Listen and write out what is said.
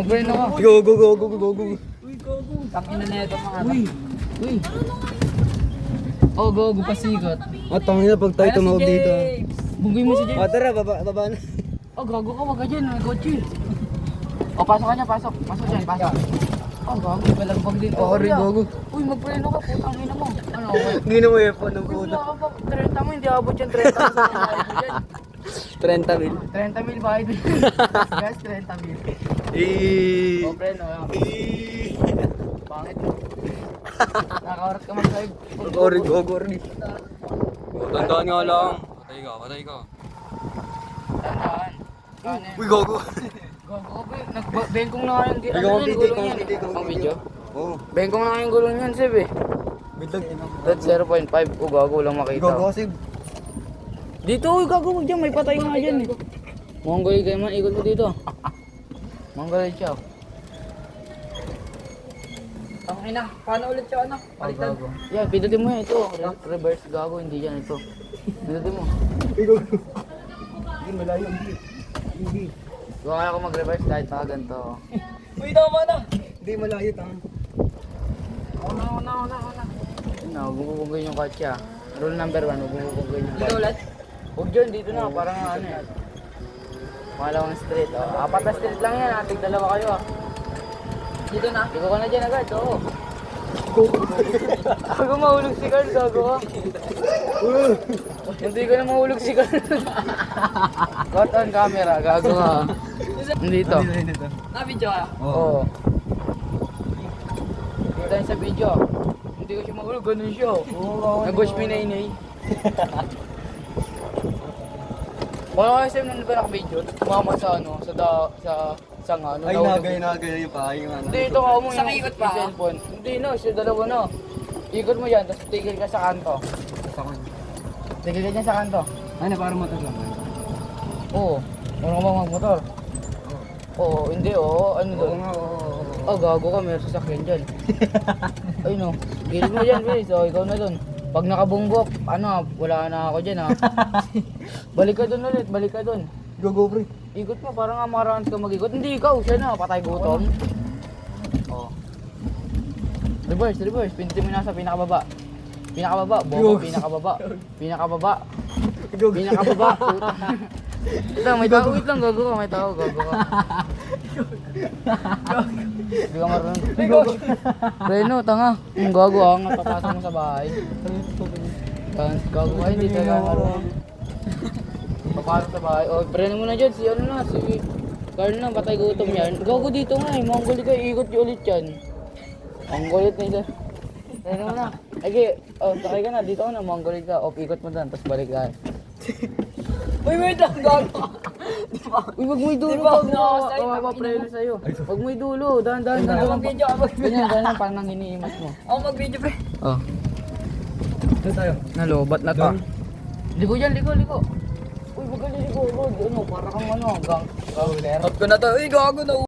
Mag-preno ka. Go, go, go, go, go, go. Tangina na ito mga uy. Uy. Oh, go pasikot. At tangina pag tayo tumawag dito. Bunggoy mo si James. Tara, baba na. Oh, gago ka, wag ka dyan. May kotse. Oh, pasok ka niya, pasok. Pasok dyan, pasok. Oh, gago, balagbag din. Oo, rin, gago. Uy, mag-preno ka, putang ina mo. Ano, okay. Hindi na mo earphone ng Uy, puta. wala ka pa. 30 mo, hindi abot yan. 30 mo sa bahay mo dyan. 30 mil. 30 mil bahay din. Guys, 30 mil. Oh, preno. Pangit mo. Nakaoras ka mag-live. Gorig, gorig. Tandaan nga lang. Patay ka. Tandaan. Kanin. Uy, gogo. Gago ka, pre. Nagbengkong na nga yung Ikaw ano ang yan, video, gulong ikaw ang yan. video, ikaw ang Ang video. video? Oo. Bengkong na nga yung gulong yan, Seb eh. Biglag. That's 0.5. O gago lang makita. Gogo kasi. Dito, uy, gago wag dyan. May patay nga dyan eh. Mongoloid kayo man, ikot mo dito. Mongoloid siya. Ang ina, paano ulit siya ano? Palitan. Yan, pindutin mo yan ito. Reverse gago, hindi yan ito. Pindutin mo. Uy, gogo. Hindi, malayo. Hindi. Huwag kaya ako mag-reverse kahit pa ganito. Uy, tama na. Hindi, malayo tama. Una. Yun na, bubugugin yung kotse ah. Rule number 1, bubugugin yung kotse. Dito ulit? Huwag dyan, dito na. Parang ano eh. Pangalawang street. Oh. 4 na street lang yan. Ating dalawa kayo ah. Dito na? Dito ka na dyan agad. Oo. Ako mahulog si Carl. Gago ka. Hindi ko na mahulog si Carl. Caught on camera. Gago ka. Dito. Na-video ka? Oo. Kita yun sa video. Hindi ko siya mahulog. Ganun siya. Nag-wash me na inay. Wala kayo sa'yo nung naka-video. Tumama sa ano, sa nga. Ay, nagay yung pahay yung ano. Hindi, ito ka mo yung cellphone. Hindi no, siya dalawa no. Ikot mo yan, tapos tigil ka sa kanto. Tigil ka dyan sa kanto. Ano, para motor lang. Oo. Ano ka ba magmotor? Oo, hindi oo. Ano doon? Oh, gago ka, meron sasakyan dyan. Ay no, gilid mo dyan, please. O, ikaw na doon. Pag nakabunggok, ano, wala na ako dyan ha. Balik ka doon ulit, balik ka doon. Go, pre. Ikot mo, parang nga maraan ka mag-ikot. Hindi ikaw, siya na, patay gutom. Oh. Reverse. Pindutin mo na sa pinakababa. Bobo, pinakababa. Pinakababa. Puta. Ito, may tao, wait lang, gago ka, may tao, gago ka. Hindi ka marunong. Reno, tanga. Ang gago ah, nga papasok mo sa bahay. Gago ka, hindi talaga marunong. Papasok sa bahay. O, preno mo na dyan, si ano na, si Carl na, patay gutom yan. Gago dito nga eh, Mongolic ka, ikot yung ulit yan. Mongolic na dyan. Preno mo na. Ege, oh, sakay ka na, dito ka na, Mongolic ka. O, ikot mo dyan, tapos balik ka. Uy, wait lang, gago. Uy, wag mo'y dulo, wag mo preno sa'yo. Wag mo'y dulo, dahan-dahan. Mag-video ka, Ganyan, parang nang iniimas mo. Ako mag-video, pre. Oh, Doon tayo. nalobat na to. Liko dyan, liko. Uy, wag ka liliko, bro. Ano, para kang ano, gang. Out ko na to. Uy, gago na.